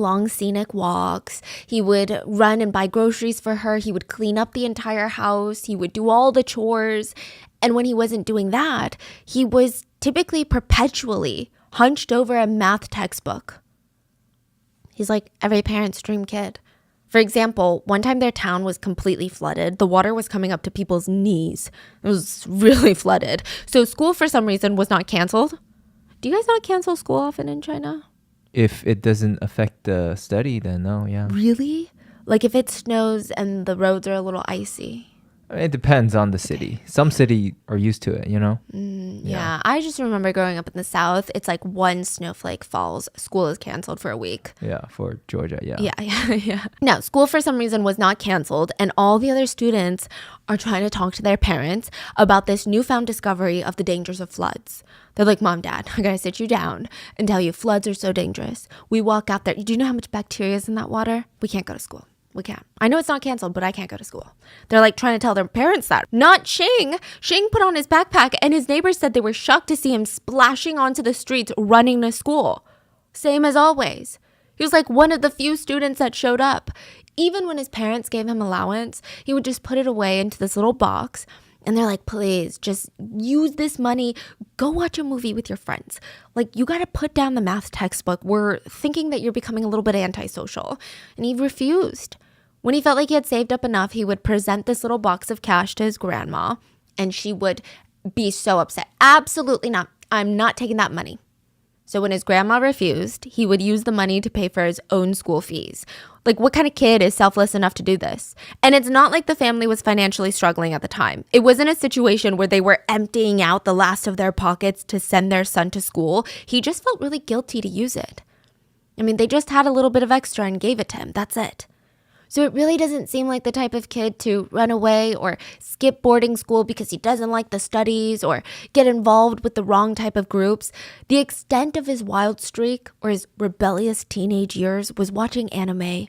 long scenic walks. He would run and buy groceries for her. He would clean up the entire house. He would do all the chores. And when he wasn't doing that, he was typically perpetually hunched over a math textbook. He's like every parent's dream kid. For example, one time their town was completely flooded. The water was coming up to people's knees. It was really flooded. So school, for some reason, was not canceled. Do you guys not cancel school often in China? If it doesn't affect the study, then no, yeah. Really? Like if it snows and the roads are a little icy? It depends on the city. Some city are used to it, you know? Yeah, I just remember growing up in the South, it's like one snowflake falls, school is canceled for a week. Yeah, for Georgia, yeah. Yeah. No, school for some reason was not canceled, and all the other students are trying to talk to their parents about this newfound discovery of the dangers of floods. They're like, Mom, Dad, I gotta sit you down and tell you floods are so dangerous. We walk out there. Do you know how much bacteria is in that water? We can't go to school. We can't. I know it's not canceled, but I can't go to school. They're like trying to tell their parents that. Not Xing. Xing put on his backpack and his neighbors said they were shocked to see him splashing onto the streets running to school. Same as always. He was like one of the few students that showed up. Even when his parents gave him allowance, he would just put it away into this little box. And they're like, please, just use this money. Go watch a movie with your friends. Like, you got to put down the math textbook. We're thinking that you're becoming a little bit antisocial. And he refused. When he felt like he had saved up enough, he would present this little box of cash to his grandma. And she would be so upset. Absolutely not. I'm not taking that money. So when his grandma refused, he would use the money to pay for his own school fees. Like, what kind of kid is selfless enough to do this? And it's not like the family was financially struggling at the time. It wasn't a situation where they were emptying out the last of their pockets to send their son to school. He just felt really guilty to use it. I mean, they just had a little bit of extra and gave it to him. That's it. So it really doesn't seem like the type of kid to run away or skip boarding school because he doesn't like the studies or get involved with the wrong type of groups. The extent of his wild streak or his rebellious teenage years was watching anime.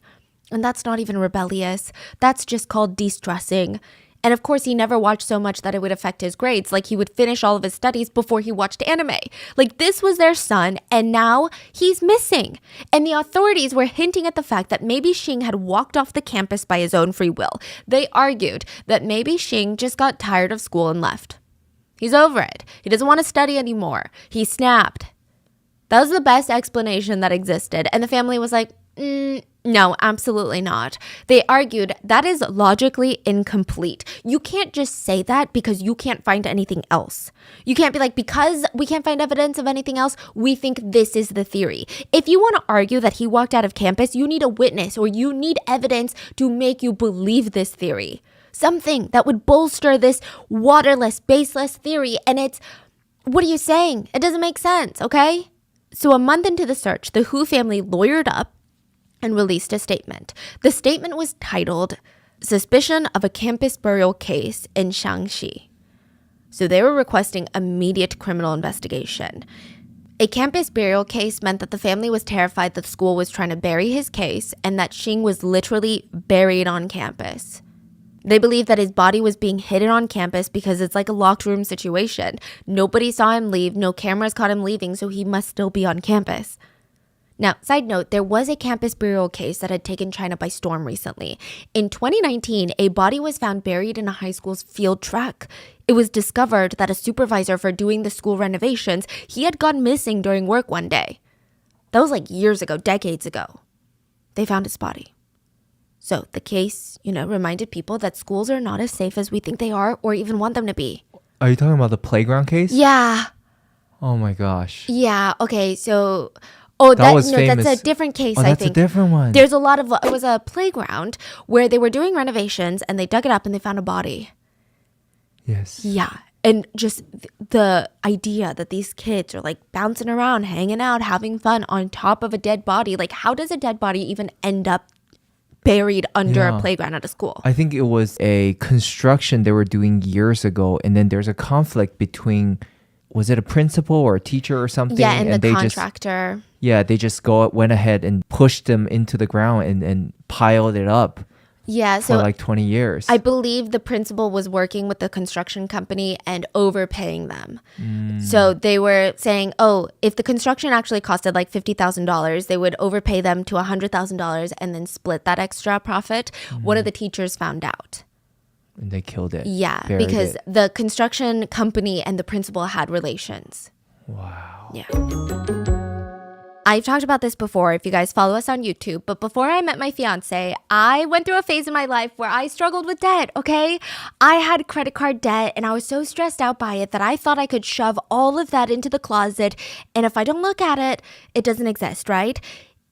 And that's not even rebellious. That's just called de-stressing. And of course, he never watched so much that it would affect his grades. Like, he would finish all of his studies before he watched anime. Like, this was their son, and now he's missing. And the authorities were hinting at the fact that maybe Xing had walked off the campus by his own free will. They argued that maybe Xing just got tired of school and left. He's over it. He doesn't want to study anymore. He snapped. That was the best explanation that existed. And the family was like, no, absolutely not. They argued that is logically incomplete. You can't just say that because you can't find anything else. You can't be like, because we can't find evidence of anything else, we think this is the theory. If you want to argue that he walked out of campus, you need a witness or you need evidence to make you believe this theory. Something that would bolster this waterless, baseless theory. And it's, what are you saying? It doesn't make sense, okay? So a month into the search, the Hu family lawyered up and released a statement. The statement was titled, Suspicion of a Campus Burial Case in Shaanxi. So they were requesting immediate criminal investigation. A campus burial case meant that the family was terrified that the school was trying to bury his case and that Xing was literally buried on campus. They believed that his body was being hidden on campus because it's like a locked room situation. Nobody saw him leave, no cameras caught him leaving, so he must still be on campus. Now, side note, there was a campus burial case that had taken China by storm recently. In 2019, a body was found buried in a high school's field track. It was discovered that a supervisor for doing the school renovations, he had gone missing during work one day. That was like years ago, decades ago. They found his body. So the case, reminded people that schools are not as safe as we think they are or even want them to be. Are you talking about the playground case? Yeah. Oh my gosh. Yeah, okay, so... Oh, that's a different case, I think. That's a different one. There's a lot of, it was a playground where they were doing renovations and they dug it up and they found a body. Yes. Yeah. And just the idea that these kids are like bouncing around, hanging out, having fun on top of a dead body. Like, how does a dead body even end up buried under a playground at a school? I think it was a construction they were doing years ago. And then there's a conflict between, was it a principal or a teacher or something? Yeah, and the contractor. They just went ahead and pushed them into the ground and piled it up. Yeah, for so like 20 years. I believe the principal was working with the construction company and overpaying them. So they were saying, oh, if the construction actually costed like $50,000, they would overpay them to $100,000 and then split that extra profit. One of the teachers found out. And they killed it. Yeah, Buried because it. the construction company and the principal had relations. Wow. Yeah. I've talked about this before if you guys follow us on YouTube, but before I met my fiance, I went through a phase in my life where I struggled with debt, okay? I had credit card debt and I was so stressed out by it that I thought I could shove all of that into the closet, and if I don't look at it, it doesn't exist, right?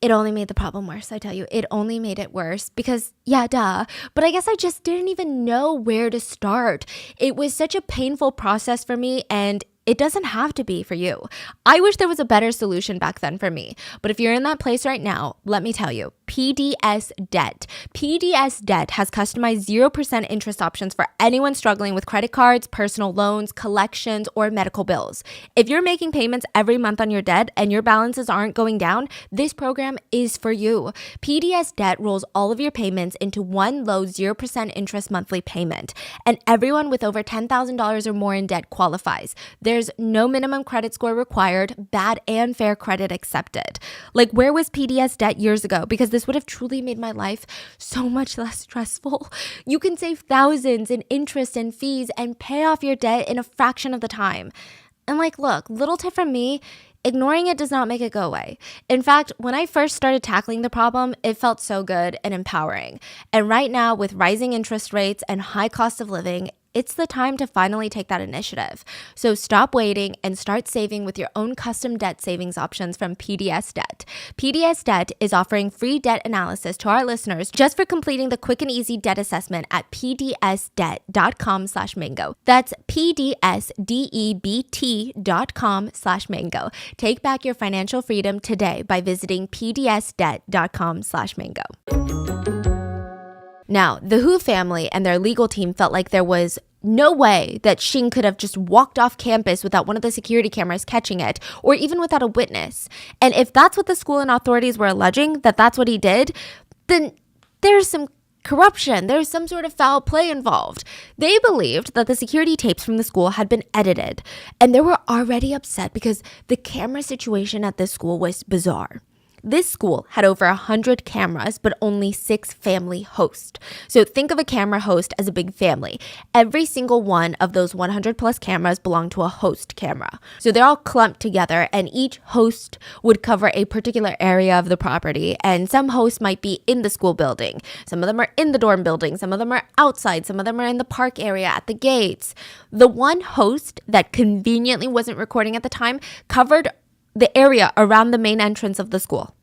It only made the problem worse, I tell you. It only made it worse because, yeah, duh. But I guess I just didn't even know where to start. It was such a painful process for me, and it doesn't have to be for you. I wish there was a better solution back then for me. But if you're in that place right now, let me tell you, PDS Debt. PDS Debt has customized 0% interest options for anyone struggling with credit cards, personal loans, collections, or medical bills. If you're making payments every month on your debt and your balances aren't going down, this program is for you. PDS Debt rolls all of your payments into one low 0% interest monthly payment. And everyone with over $10,000 or more in debt qualifies. There's no minimum credit score required, bad and fair credit accepted. Like, where was PDS Debt years ago? Because this would have truly made my life so much less stressful. You can save thousands in interest and fees and pay off your debt in a fraction of the time. And like, look, little tip from me, ignoring it does not make it go away. In fact, when I first started tackling the problem, it felt so good and empowering. And right now, with rising interest rates and high cost of living, it's the time to finally take that initiative. So stop waiting and start saving with your own custom debt savings options from PDS Debt. PDS Debt is offering free debt analysis to our listeners just for completing the quick and easy debt assessment at pdsdebt.com/mango. That's pdsdebt.com/mango. Take back your financial freedom today by visiting pdsdebt.com/mango. Now, the Hu family and their legal team felt like there was no way that Xing could have just walked off campus without one of the security cameras catching it, or even without a witness. And if that's what the school and authorities were alleging, that that's what he did, then there's some corruption. There's some sort of foul play involved. They believed that the security tapes from the school had been edited, and they were already upset because the camera situation at this school was bizarre. This school had over 100 cameras, but only 6 family hosts. So think of a camera host as a big family. Every single one of those 100 plus cameras belonged to a host camera. So they're all clumped together, and each host would cover a particular area of the property. And some hosts might be in the school building. Some of them are in the dorm building. Some of them are outside. Some of them are in the park area at the gates. The one host that conveniently wasn't recording at the time covered the area around the main entrance of the school.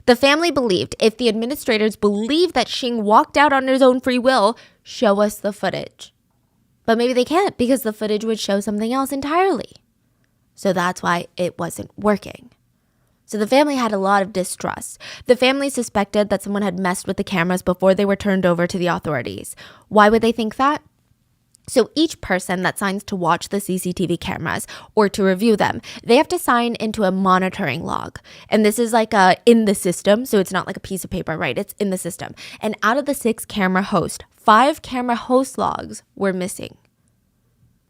The family believed if the administrators believed that Xing walked out on his own free will, show us the footage. But maybe they can't because the footage would show something else entirely. So that's why it wasn't working. So the family had a lot of distrust. The family suspected that someone had messed with the cameras before they were turned over to the authorities. Why would they think that? So each person that signs to watch the CCTV cameras or to review them, they have to sign into a monitoring log. And this is like in the system, so it's not like a piece of paper, right? It's in the system. And out of the 6 camera hosts, 5 camera host logs were missing.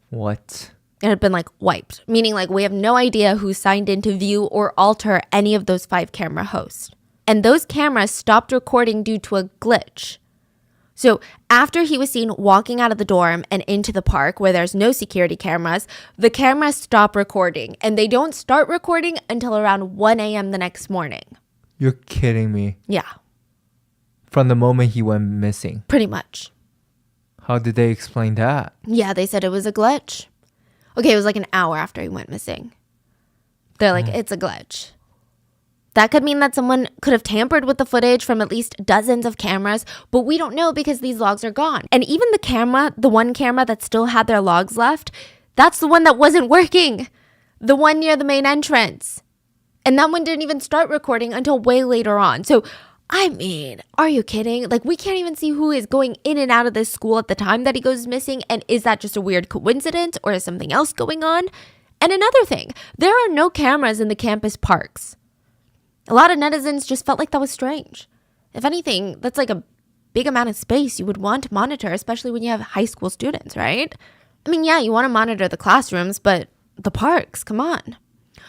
What? It had been like wiped, meaning like we have no idea who signed in to view or alter any of those 5 camera hosts. And those cameras stopped recording due to a glitch. So after he was seen walking out of the dorm and into the park where there's no security cameras, the cameras stop recording, and they don't start recording until around 1 a.m. the next morning. You're kidding me. Yeah. From the moment he went missing. Pretty much. How did they explain that? Yeah, they said it was a glitch. Okay, it was like an hour after he went missing. They're like, it's a glitch. That could mean that someone could have tampered with the footage from at least dozens of cameras, but we don't know because these logs are gone. And even the one camera that still had their logs left, that's the one that wasn't working. The one near the main entrance. And that one didn't even start recording until way later on. So, I mean, are you kidding? Like, we can't even see who is going in and out of this school at the time that he goes missing. And is that just a weird coincidence or is something else going on? And another thing, there are no cameras in the campus parks. A lot of netizens just felt like that was strange. If anything, that's like a big amount of space you would want to monitor, especially when you have high school students, right? I mean, yeah, you want to monitor the classrooms, but the parks, come on.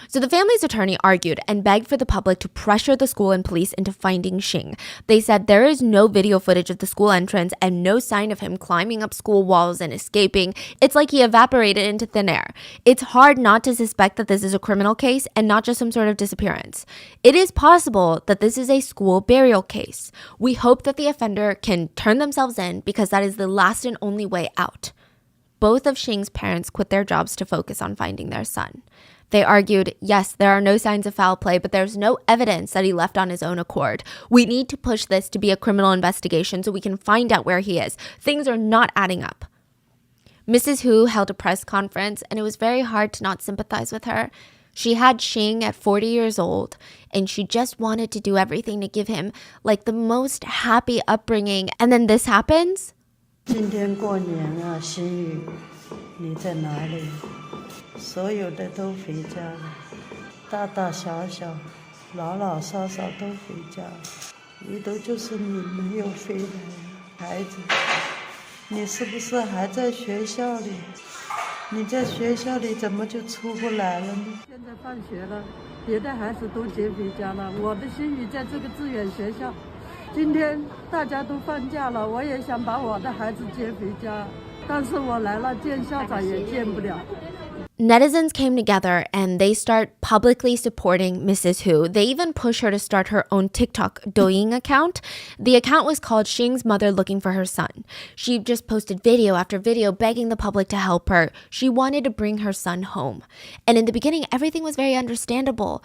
So the family's attorney argued and begged for the public to pressure the school and police into finding Xing. They said there is no video footage of the school entrance and no sign of him climbing up school walls and escaping. It's like he evaporated into thin air. It's hard not to suspect that this is a criminal case and not just some sort of disappearance. It is possible that this is a school burial case. We hope that the offender can turn themselves in because that is the last and only way out. Both of Xing's parents quit their jobs to focus on finding their son. They argued, yes, there are no signs of foul play, but there's no evidence that he left on his own accord. We need to push this to be a criminal investigation so we can find out where he is. Things are not adding up. Mrs. Hu held a press conference, and it was very hard to not sympathize with her. She had Xing at 40 years old, and she just wanted to do everything to give him like the most happy upbringing. And then this happens? 今天过年啊，心雨，你在哪里？所有的都回家了，大大小小、老老少少都回家了，唯独就是你没有回来，孩子，你是不是还在学校里？你在学校里怎么就出不来了呢？现在放学了，别的孩子都接回家了，我的心雨在这个志愿学校。今天大家都放假了，我也想把我的孩子接回家，但是我来了见校长也见不了。Netizens came together and they start publicly supporting Mrs. Hu. They even push her to start her own TikTok Douyin account. The account was called Xing's Mother Looking for Her Son. She just posted video after video begging the public to help her. She wanted to bring her son home. And in the beginning, everything was very understandable.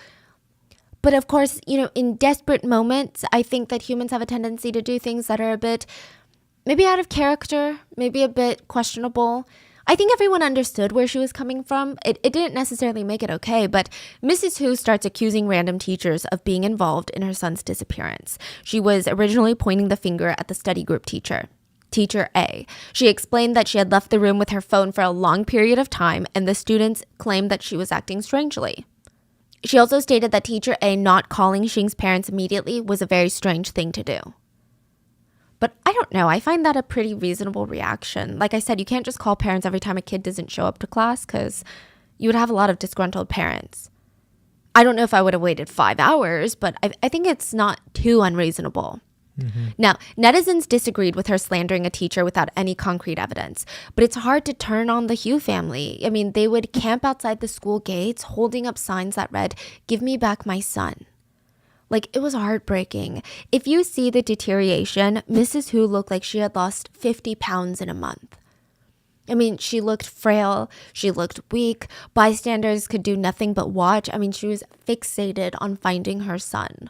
But of course, in desperate moments, I think that humans have a tendency to do things that are a bit, maybe out of character, maybe a bit questionable. I think everyone understood where she was coming from. It didn't necessarily make it okay, but Mrs. Hu starts accusing random teachers of being involved in her son's disappearance. She was originally pointing the finger at the study group teacher. Teacher A. She explained that she had left the room with her phone for a long period of time, and the students claimed that she was acting strangely. She also stated that Teacher A not calling Xing's parents immediately was a very strange thing to do. But I don't know, I find that a pretty reasonable reaction. Like I said, you can't just call parents every time a kid doesn't show up to class because you would have a lot of disgruntled parents. I don't know if I would have waited 5 hours, but I think it's not too unreasonable. Mm-hmm. Now, netizens disagreed with her slandering a teacher without any concrete evidence, but it's hard to turn on the Hu family. I mean, they would camp outside the school gates holding up signs that read, "Give me back my son." Like, it was heartbreaking. If you see the deterioration, Mrs. Hu looked like she had lost 50 pounds in a month. I mean, she looked frail. She looked weak. Bystanders could do nothing but watch. I mean, she was fixated on finding her son.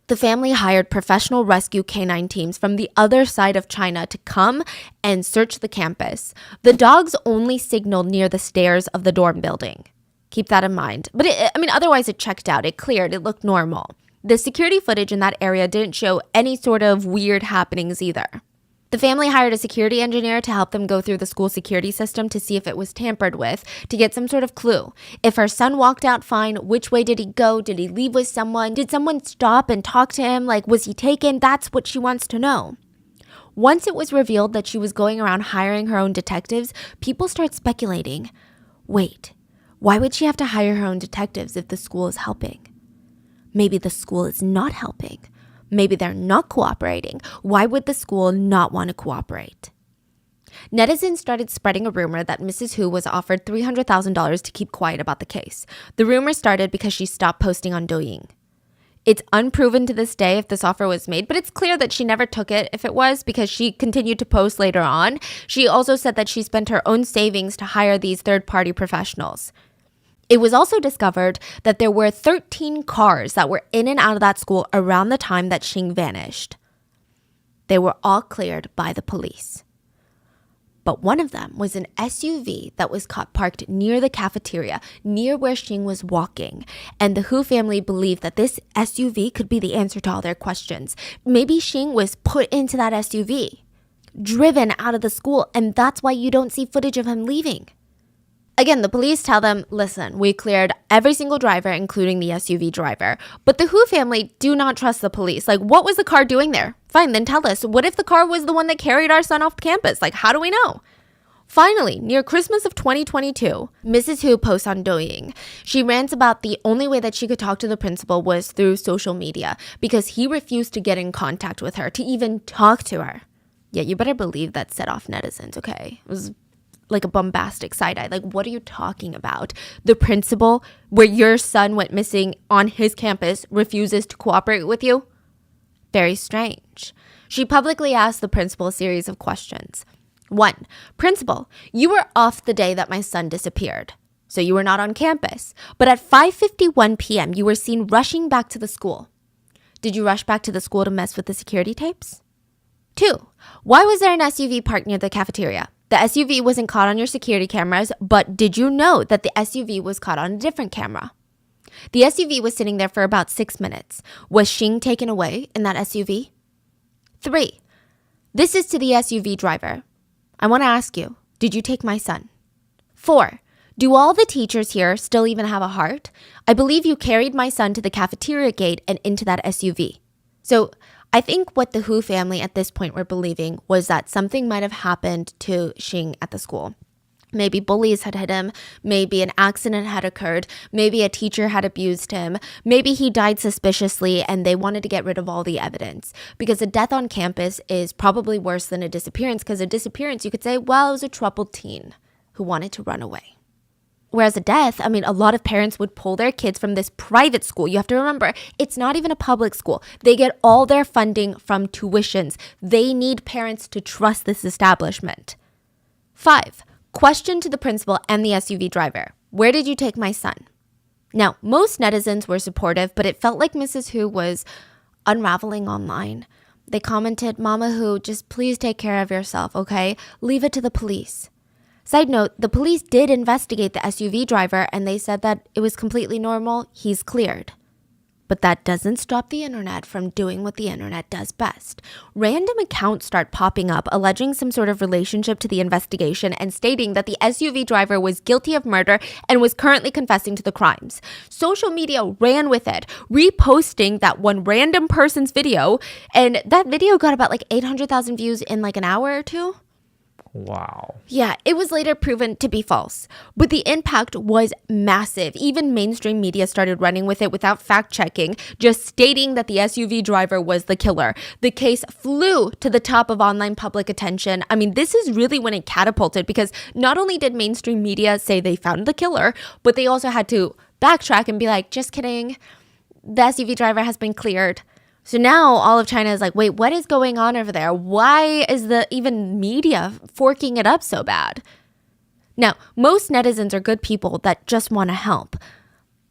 The family hired professional rescue canine teams from the other side of China to come and search the campus. The dogs only signaled near the stairs of the dorm building. Keep that in mind. But otherwise it checked out. It cleared. It looked normal. The security footage in that area didn't show any sort of weird happenings either. The family hired a security engineer to help them go through the school security system to see if it was tampered with, to get some sort of clue. If her son walked out fine, which way did he go? Did he leave with someone? Did someone stop and talk to him? Like, was he taken? That's what she wants to know. Once it was revealed that she was going around hiring her own detectives, people start speculating. Wait, why would she have to hire her own detectives if the school is helping? Maybe the school is not helping. Maybe they're not cooperating. Why would the school not want to cooperate? Netizens started spreading a rumor that Mrs. Hu was offered $300,000 to keep quiet about the case. The rumor started because she stopped posting on Douyin. It's unproven to this day if this offer was made, but it's clear that she never took it if it was, because she continued to post later on. She also said that she spent her own savings to hire these third-party professionals. It was also discovered that there were 13 cars that were in and out of that school around the time that Xing vanished. They were all cleared by the police. But one of them was an SUV that was caught parked near the cafeteria, near where Xing was walking. And the Hu family believed that this SUV could be the answer to all their questions. Maybe Xing was put into that SUV, driven out of the school, and that's why you don't see footage of him leaving. Again, the police tell them, listen, we cleared every single driver, including the SUV driver. But the Hu family do not trust the police. Like, what was the car doing there? Fine, then tell us, what if the car was the one that carried our son off campus? Like, how do we know? Finally, near Christmas of 2022, Mrs. Hu posts on Douyin. She rants about the only way that she could talk to the principal was through social media because he refused to get in contact with her, to even talk to her. Yeah, you better believe that set off netizens, okay? It was like a bombastic side-eye. Like, what are you talking about? The principal, where your son went missing on his campus, refuses to cooperate with you? Very strange. She publicly asked the principal a series of questions. 1. Principal, you were off the day that my son disappeared, so you were not on campus. But at 5:51 p.m., you were seen rushing back to the school. Did you rush back to the school to mess with the security tapes? 2. Why was there an SUV parked near the cafeteria? The SUV wasn't caught on your security cameras, but did you know that the SUV was caught on a different camera? The SUV was sitting there for about 6 minutes. Was Xing taken away in that SUV? 3. This is to the SUV driver. I want to ask you, did you take my son? 4. Do all the teachers here still even have a heart? I believe you carried my son to the cafeteria gate and into that SUV. So I think what the Hu family at this point were believing was that something might have happened to Xing at the school. Maybe bullies had hit him, maybe an accident had occurred, maybe a teacher had abused him, maybe he died suspiciously and they wanted to get rid of all the evidence. Because a death on campus is probably worse than a disappearance, because a disappearance you could say, well, it was a troubled teen who wanted to run away. Whereas a death, I mean, a lot of parents would pull their kids from this private school. You have to remember, it's not even a public school. They get all their funding from tuitions. They need parents to trust this establishment. 5. Question to the principal and the SUV driver. Where did you take my son? Now, most netizens were supportive, but it felt like Mrs. Hu was unraveling online. They commented, Mama Hu, just please take care of yourself, okay? Leave it to the police. Side note, the police did investigate the SUV driver and they said that it was completely normal. He's cleared. But that doesn't stop the internet from doing what the internet does best. Random accounts start popping up alleging some sort of relationship to the investigation and stating that the SUV driver was guilty of murder and was currently confessing to the crimes. Social media ran with it, reposting that one random person's video, and that video got about like 800,000 views in like an hour or two. Wow. Yeah, it was later proven to be false, but the impact was massive. Even mainstream media started running with it without fact checking, just stating that the SUV driver was the killer. The case flew to the top of online public attention. I mean, this is really when it catapulted, because not only did mainstream media say they found the killer, but they also had to backtrack and be like, just kidding, the SUV driver has been cleared. So now all of China is like, wait, what is going on over there? Why is the even media forking it up so bad? Now, most netizens are good people that just want to help.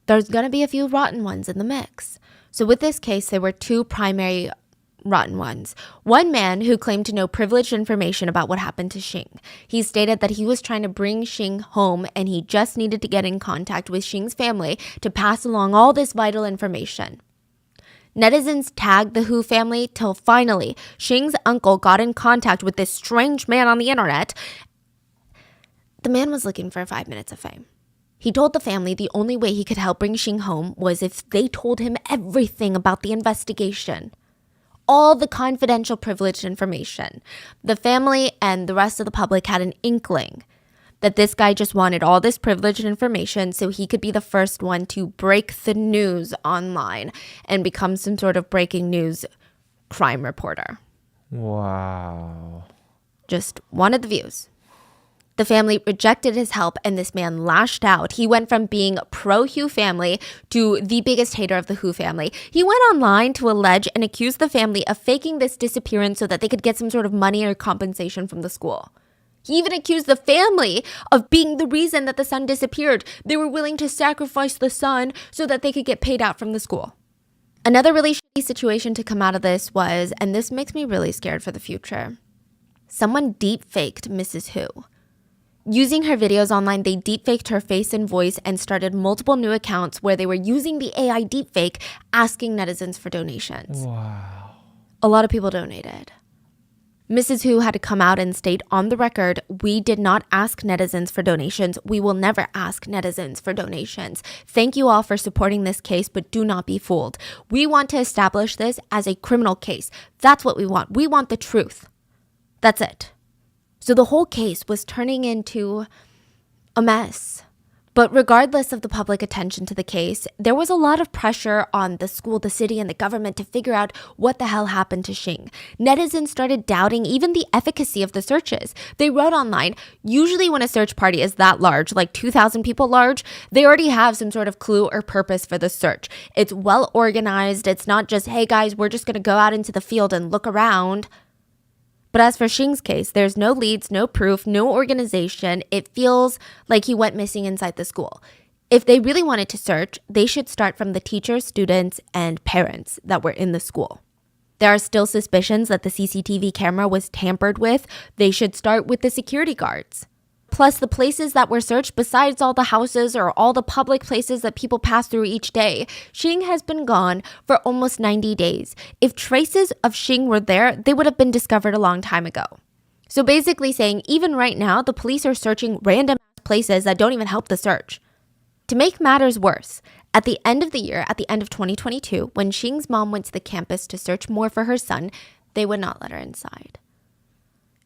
There's going to be a few rotten ones in the mix. So with this case, there were 2 primary rotten ones. One man who claimed to know privileged information about what happened to Xing. He stated that he was trying to bring Xing home and he just needed to get in contact with Xing's family to pass along all this vital information. Netizens tagged the Hu family till finally Xing's uncle got in contact with this strange man on the internet. The man was looking for 5 minutes of fame. He told the family the only way he could help bring Xing home was if they told him everything about the investigation. All the confidential privileged information. The family and the rest of the public had an inkling that this guy just wanted all this privileged information so he could be the first one to break the news online and become some sort of breaking news crime reporter. Wow. Just wanted the views. The family rejected his help and this man lashed out. He went from being pro-Hu family to the biggest hater of the Hu family. He went online to allege and accuse the family of faking this disappearance so that they could get some sort of money or compensation from the school. He even accused the family of being the reason that the son disappeared. They were willing to sacrifice the son so that they could get paid out from the school. Another really shitty situation to come out of this was, and this makes me really scared for the future, someone deep-faked Mrs. Hu. Using her videos online, they deepfaked her face and voice and started multiple new accounts where they were using the AI deepfake, asking netizens for donations. Wow. A lot of people donated. Mrs. Hu had to come out and state on the record, we did not ask netizens for donations. We will never ask netizens for donations. Thank you all for supporting this case, but do not be fooled. We want to establish this as a criminal case. That's what we want. We want the truth. That's it. So the whole case was turning into a mess. But regardless of the public attention to the case, there was a lot of pressure on the school, the city, and the government to figure out what the hell happened to Xing. Netizens started doubting even the efficacy of the searches. They wrote online, usually when a search party is that large, like 2,000 people large, they already have some sort of clue or purpose for the search. It's well organized. It's not just, hey guys, we're just going to go out into the field and look around. But as for Xing's case, there's no leads, no proof, no organization. It feels like he went missing inside the school. If they really wanted to search, they should start from the teachers, students, and parents that were in the school. There are still suspicions that the CCTV camera was tampered with. They should start with the security guards. Plus, the places that were searched, besides all the houses or all the public places that people pass through each day, Xing has been gone for almost 90 days. If traces of Xing were there, they would have been discovered a long time ago. So basically saying, even right now, the police are searching random places that don't even help the search. To make matters worse, at the end of the year, at the end of 2022, when Xing's mom went to the campus to search more for her son, they would not let her inside.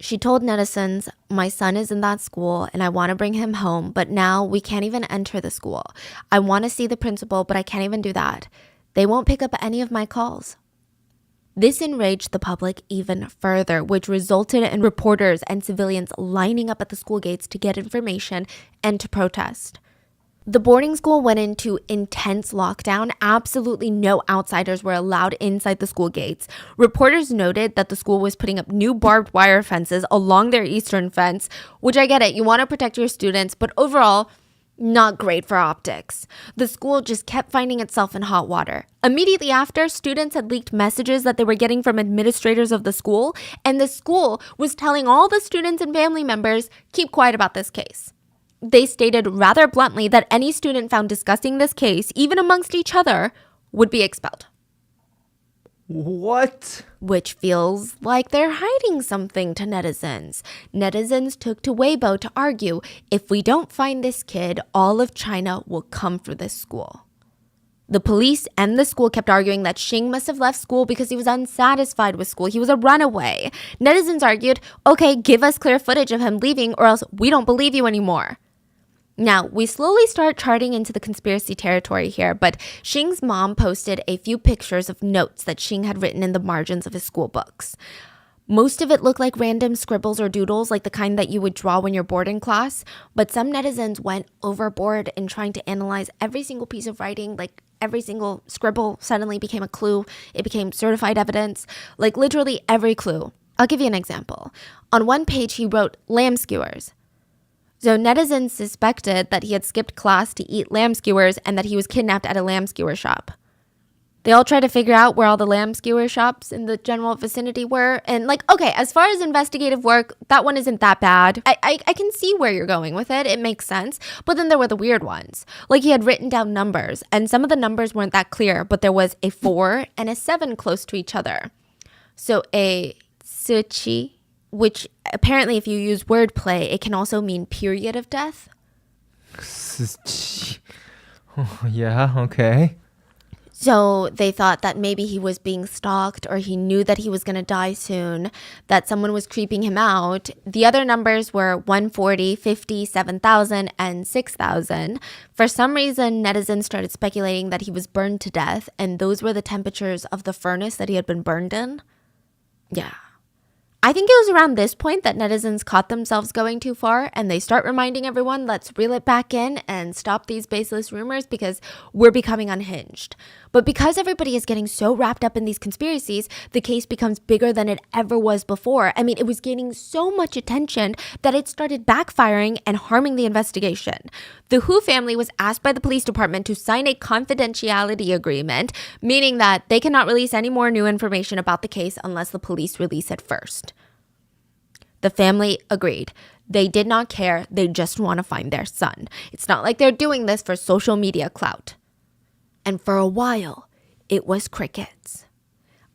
She told netizens, my son is in that school and I want to bring him home, but now we can't even enter the school. I want to see the principal, but I can't even do that. They won't pick up any of my calls. This enraged the public even further, which resulted in reporters and civilians lining up at the school gates to get information and to protest. The boarding school went into intense lockdown. Absolutely no outsiders were allowed inside the school gates. Reporters noted that the school was putting up new barbed wire fences along their eastern fence, which I get it. You want to protect your students, but overall, not great for optics. The school just kept finding itself in hot water. Immediately after, students had leaked messages that they were getting from administrators of the school, and the school was telling all the students and family members, keep quiet about this case. They stated rather bluntly that any student found discussing this case, even amongst each other, would be expelled. What? Which feels like they're hiding something to netizens. Netizens took to Weibo to argue, if we don't find this kid, all of China will come for this school. The police and the school kept arguing that Xing must have left school because he was unsatisfied with school. He was a runaway. Netizens argued, okay, give us clear footage of him leaving or else we don't believe you anymore. Now, we slowly start charting into the conspiracy territory here, but Xing's mom posted a few pictures of notes that Xing had written in the margins of his school books. Most of it looked like random scribbles or doodles, like the kind that you would draw when you're bored in class, but some netizens went overboard in trying to analyze every single piece of writing, like every single scribble suddenly became a clue. It became certified evidence, like literally every clue. I'll give you an example. On one page, he wrote lamb skewers. So netizens suspected that he had skipped class to eat lamb skewers and that he was kidnapped at a lamb skewer shop. They all tried to figure out where all the lamb skewer shops in the general vicinity were. And okay, as far as investigative work, that one isn't that bad. I can see where you're going with it. It makes sense. But then there were the weird ones. Like he had written down numbers and some of the numbers weren't that clear, but there was a 4 and a 7 close to each other. So a suchi, which apparently if you use wordplay, it can also mean period of death. Oh, yeah, okay. So they thought that maybe he was being stalked or he knew that he was going to die soon, that someone was creeping him out. The other numbers were 140, 50, 7,000, and 6,000. For some reason, netizens started speculating that he was burned to death, and those were the temperatures of the furnace that he had been burned in. Yeah. I think it was around this point that netizens caught themselves going too far and they start reminding everyone, let's reel it back in and stop these baseless rumors because we're becoming unhinged. But because everybody is getting so wrapped up in these conspiracies, the case becomes bigger than it ever was before. I mean, it was gaining so much attention that it started backfiring and harming the investigation. The Hu family was asked by the police department to sign a confidentiality agreement, meaning that they cannot release any more new information about the case unless the police release it first. The family agreed. They did not care. They just want to find their son. It's not like they're doing this for social media clout. And for a while, it was crickets.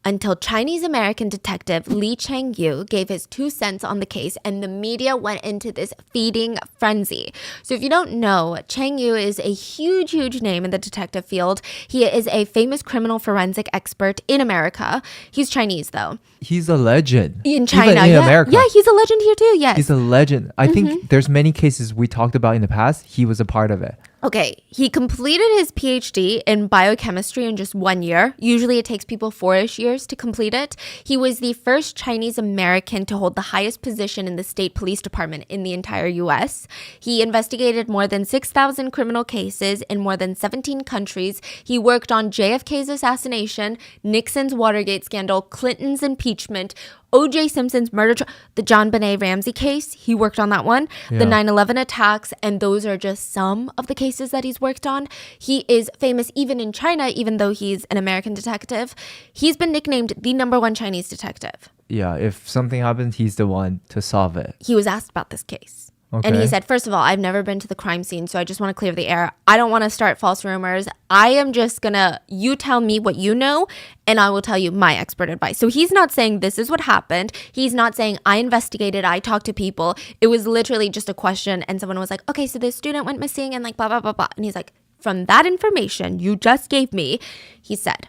until Chinese-American detective Li Changyu gave his 2 cents on the case and the media went into this feeding frenzy. So if you don't know, Changyu is a huge, huge name in the detective field. He is a famous criminal forensic expert in America. He's Chinese, though. He's a legend. In China. Even in America. Yeah, he's a legend here too, yes. He's a legend. I think there's many cases we talked about in the past. He was a part of it. Okay, he completed his PhD in biochemistry in just 1 year. Usually it takes people 4-ish years to complete it. He was the first Chinese American to hold the highest position in the state police department in the entire US. He investigated more than 6,000 criminal cases in more than 17 countries. He worked on JFK's assassination, Nixon's Watergate scandal, Clinton's impeachment, O.J. Simpson's murder trial, the John Benet Ramsey case, he worked on that one, the 9/11 attacks, and those are just some of the cases that he's worked on. He is famous even in China, even though he's an American detective. He's been nicknamed the #1 Chinese detective. Yeah, if something happens, he's the one to solve it. He was asked about this case. And he said, first of all, I've never been to the crime scene, so I just want to clear the air. I don't want to start false rumors. I am just gonna, you tell me what you know, and I will tell you my expert advice. So he's not saying this is what happened. He's not saying I investigated, I talked to people. It was literally just a question, and someone was like, okay, so this student went missing, and like blah, blah, blah, blah. And he's like, from that information you just gave me, he said,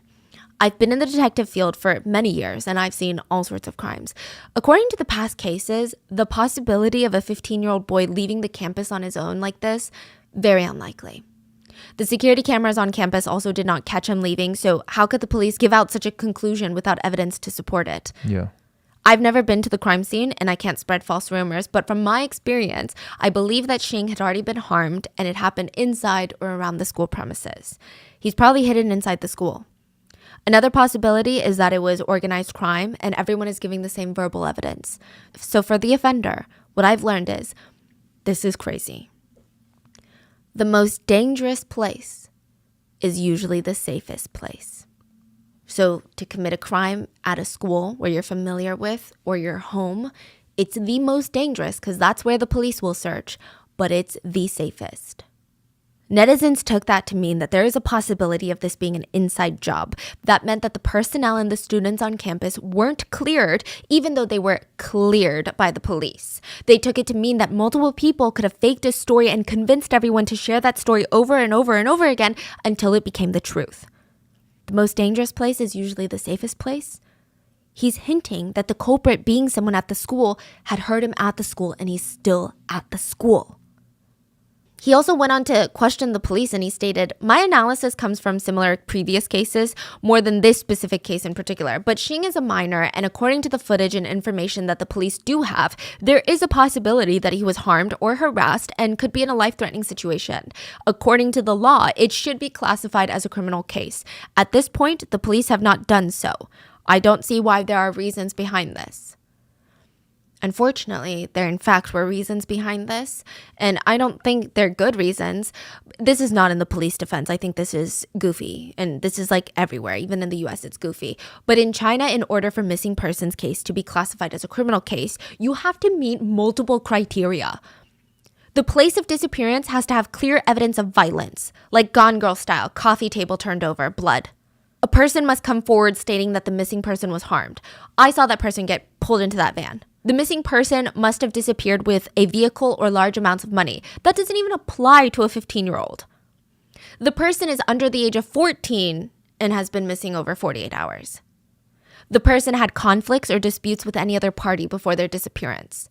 I've been in the detective field for many years and I've seen all sorts of crimes. According to the past cases, the possibility of a 15-year-old boy leaving the campus on his own like this, very unlikely. The security cameras on campus also did not catch him leaving, so how could the police give out such a conclusion without evidence to support it? Yeah. I've never been to the crime scene and I can't spread false rumors, but from my experience, I believe that Xing had already been harmed and it happened inside or around the school premises. He's probably hidden inside the school. Another possibility is that it was organized crime and everyone is giving the same verbal evidence. So for the offender, what I've learned is, this is crazy. The most dangerous place is usually the safest place. So to commit a crime at a school where you're familiar with or your home, it's the most dangerous because that's where the police will search, but it's the safest. Netizens took that to mean that there is a possibility of this being an inside job. That meant that the personnel and the students on campus weren't cleared, even though they were cleared by the police. They took it to mean that multiple people could have faked a story and convinced everyone to share that story over and over and over again until it became the truth. The most dangerous place is usually the safest place. He's hinting that the culprit, being someone at the school, had heard him at the school and he's still at the school. He also went on to question the police and he stated, my analysis comes from similar previous cases, more than this specific case in particular. But Xing is a minor, and according to the footage and information that the police do have, there is a possibility that he was harmed or harassed and could be in a life-threatening situation. According to the law, it should be classified as a criminal case. At this point, the police have not done so. I don't see why there are reasons behind this. Unfortunately, there in fact were reasons behind this, and I don't think they're good reasons. This is not in the police defense. I think this is goofy, and this is like everywhere. Even in the US, it's goofy. But in China, in order for missing persons case to be classified as a criminal case, you have to meet multiple criteria. The place of disappearance has to have clear evidence of violence, like Gone Girl style, coffee table turned over, blood. A person must come forward stating that the missing person was harmed. I saw that person get pulled into that van. The missing person must have disappeared with a vehicle or large amounts of money. That doesn't even apply to a 15-year-old. The person is under the age of 14 and has been missing over 48 hours. The person had conflicts or disputes with any other party before their disappearance.